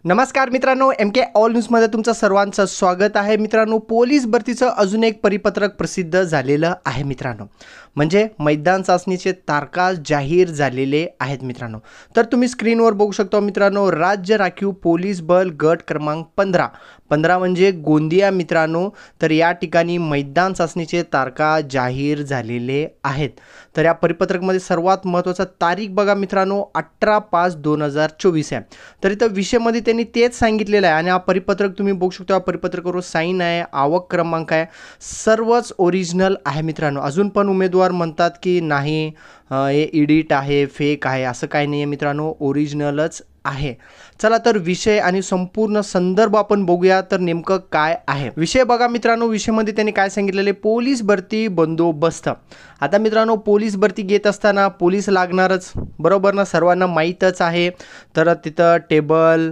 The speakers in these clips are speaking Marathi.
नमस्कार मित्रांनो, MK ऑल न्यूजमध्ये तुमचं सर्वांचं स्वागत आहे. मित्रांनो, पोलीस भरतीचं अजून एक परिपत्रक प्रसिद्ध झालेलं आहे मित्रांनो. म्हणजे मैदान चाचणीचे तारखा जाहीर झालेले आहेत मित्रांनो. तर तुम्ही स्क्रीनवर बघू शकता मित्रांनो, राज्य राखीव पोलीस बल गट क्रमांक 15 म्हणजे गोंदिया मित्रांनो. तर या ठिकाणी मैदान चाचणीचे तारखा जाहीर झालेले आहेत. तर या परिपत्रकमध्ये सर्वात महत्त्वाचा तारीख बघा मित्रांनो, 18/5/2024 आहे. तर इथं विषयामध्ये त्यांनी तेच सांगितलेलं आहे आणि हा परिपत्रक तुम्ही बघू शकता. परिपत्रकावर साईन आहे, आवक क्रमांक आहे, सर्वच ओरिजिनल आहे मित्रांनो. अजून पण उमेदवार म्हणतात की नाही हे एडिट आहे, फेक आहे, असं काही नाही आहे मित्रांनो, ओरिजिनलच आहे. चला तर विषय आणि संपूर्ण संदर्भ आपण बघूया. तर नेमकं काय आहे विषय बघा मित्रांनो. विषयामध्ये त्यांनी काय सांगितलेले, पोलीस भरती बंदोबस्त. आता मित्रांनो, पोलीस भरती घेत असताना पोलीस लागणारच, बरोबर ना, सर्वांना माहीतच आहे. तर तिथं टेबल,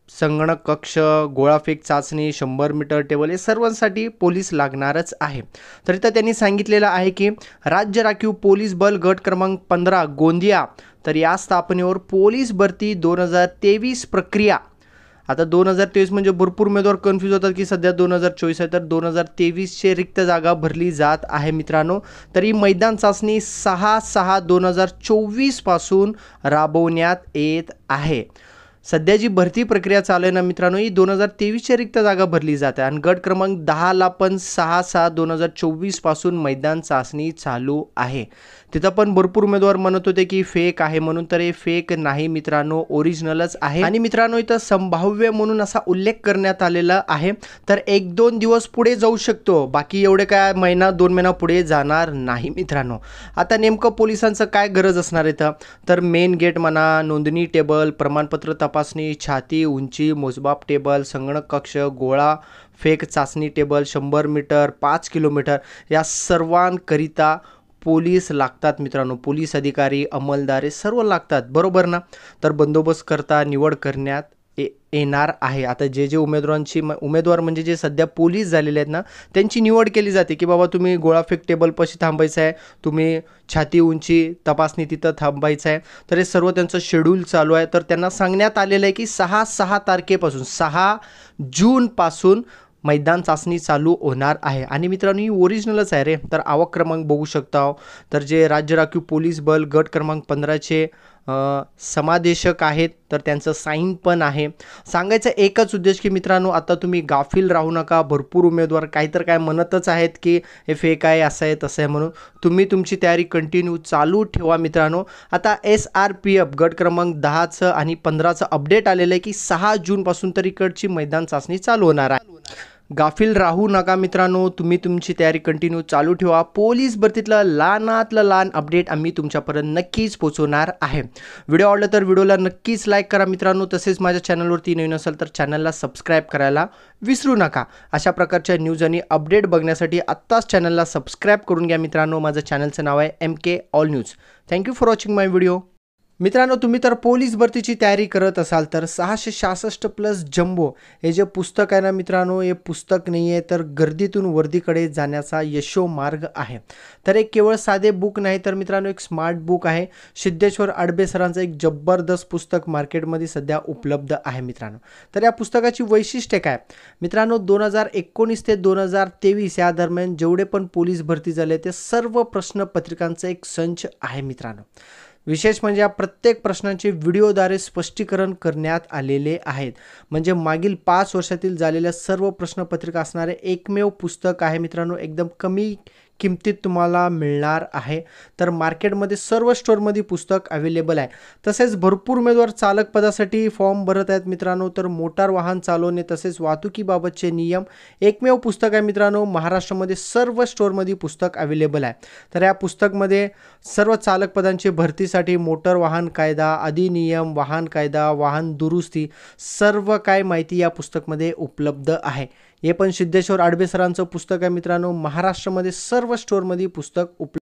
संगणक कक्ष, गोळाफेक चाचणी, 100 मीटर टेबल, हे सर्वांसाठी पोलीस लागणारच आहे. तर इथं त्यांनी सांगितलेलं आहे की राज्य राखीव पोलीस बल गट क्रमांक 15 गोंदिया, तर या स्थापनेवर पोलीस भरती 2023 प्रक्रिया. आता 2023 म्हणजे भरपूर उमेदवार कन्फ्यूज होतात की सध्या 2024 आहे, तर 2023चे रिक्त जागा भरली जात आहे मित्रांनो. तर ही मैदान चाचणी 6/6/2024 पासून राबवण्यात येत आहे. सध्या जी भरती प्रक्रिया चालू आहे ना मित्रांनो, ही 2023च्या रिक्त जागा भरली जाते आणि गट क्रमांक 10ला पण 6/6/2024 पासून मैदान चाचणी चालू आहे. तिथं पण भरपूर उमेदवार म्हणत होते की फेक आहे म्हणून, तर हे फेक नाही मित्रांनो, ओरिजिनलच आहे. आणि मित्रांनो, इथं संभाव्य म्हणून असा उल्लेख करण्यात आलेला आहे. तर 1-2 दिवस पुढे जाऊ शकतो, बाकी एवढे काय महिना 2 महिना पुढे जाणार नाही मित्रांनो. आता नेमकं पोलिसांचं काय गरज असणार इथं, तर मेन गेट म्हणा, नोंदणी टेबल, प्रमाणपत्र तपासणी, छाती उंची मोजमाप टेबल, संगणक कक्ष, गोळा फेक चाचणी टेबल, 100 मीटर, 5 किलोमीटर, या सर्वांकरिता पोलीस लागतात मित्रांनो. पोलीस अधिकारी, अंमलदार हे सर्व लागतात, बरोबर ना. तर बंदोबस्त करता निवड करण्यात येणार आहे. आता जे उमेदवार म्हणजे जे सध्या पोलीस झालेले आहेत ना, त्यांची निवड केली जाते की बाबा तुम्ही गोळाफेक टेबलपाशी थांबायचं आहे, तुम्ही छाती उंची तपासणी तिथं थांबायचं आहे. तर हे सर्व त्यांचं शेड्यूल चालू आहे. तर त्यांना सांगण्यात आलेलं आहे की 6 तारखेपासून 6 जूनपासून मैदान चाचणी चालू होणार आहे. आणि मित्रांनो, ही ओरिजिनलच आहे रे. तर आवक क्रमांक बघू शकता. तर जे राज्य राखीव पोलीस बल गट क्रमांक 15चे समादेशक आहेत, तर त्यांचं साईन पण आहे. सांगायचं एकच उद्देश की मित्रांनो, आता तुम्ही गाफील राहू नका. भरपूर उमेदवार काहीतर काय म्हणतच आहेत की हे फेक आहे, असं आहे, तसं आहे म्हणून. तुम्ही तुमची तयारी कंटिन्यू चालू ठेवा मित्रांनो. आता SRPF गट क्रमांक 10चं आणि 15चं अपडेट आलेलं आहे की 6 जूनपासून तर इकडची मैदान चाचणी चालू होणार आहे. गाफील राहू नका मित्रांनो, तुम्ही तुमची तयारी कंटिन्यू चालू ठेवा. पोलीस भरतीतलं लहानातलं लहान अपडेट आम्ही तुमच्यापर्यंत नक्कीच पोहोचवणार आहे. व्हिडिओ आवडला तर व्हिडिओला नक्कीच लाईक करा मित्रांनो. तसेच माझ्या चॅनलवरती नवीन असेल तर चॅनलला सबस्क्राईब करायला विसरू नका. अशा प्रकारच्या न्यूज आणि अपडेट बघण्यासाठी आत्ताच चॅनलला सबस्क्राईब करून घ्या मित्रांनो. माझं चॅनलचं नाव आहे MK all news. Thank you for watching my video. मित्रांनो, तुम्ही तर पोलीस भरतीची तयारी करत असाल तर 666+ जम्बो हे जे पुस्तक आहे ना मित्रांनो, हे पुस्तक नाही आहे, तर गर्दीतून वर्दीकडे जाण्याचा यशोमार्ग आहे. तर एक केवळ साधे बुक नाही तर मित्रांनो, एक स्मार्ट बुक आहे. सिद्धेश्वर अडबे सरांचं एक जबरदस्त पुस्तक मार्केटमध्ये सध्या उपलब्ध आहे मित्रांनो. तर या पुस्तकाची वैशिष्ट्ये काय मित्रांनो, 2019 ते 2023 या दरम्यान जेवढे पण पोलीस भरती झाले ते सर्व प्रश्नपत्रिकांचा एक संच आहे मित्रांनो. विशेष म्हणजे या प्रत्येक प्रश्नांचे व्हिडिओद्वारे स्पष्टीकरण करण्यात आलेले आहेत. म्हणजे मागील 5 वर्षातील झालेल्या सर्व प्रश्नपत्रिका असणारे एकमेव पुस्तक आहे मित्रांनो. एकदम कमी किमतीत तुम्हाला मिळणार आहे. तर मार्केटमध्ये सर्व स्टोअरमध्ये पुस्तक अवेलेबल आहे. तसेच भरपूर उमेदवार चालक पदासाठी फॉर्म भरत आहेत मित्रांनो. तर मोटार वाहन चालवणे तसेच वाहतुकीबाबतचे नियम एकमेव पुस्तक आहे मित्रांनो. महाराष्ट्रामध्ये सर्व स्टोअरमध्ये पुस्तक अवेलेबल आहे. तर या पुस्तकमध्ये सर्व चालक पदांचे भरतीसाठी मोटार वाहन कायदा, अधिनियम, वाहन कायदा, वाहन दुरुस्ती, सर्व काय माहिती या पुस्तकमध्ये उपलब्ध आहे. हे पण सिद्धेश्वर अडबे सरांचं पुस्तक आहे मित्रांनो. महाराष्ट्रामध्ये सर्व स्टोअरमध्ये पुस्तक उपलब्ध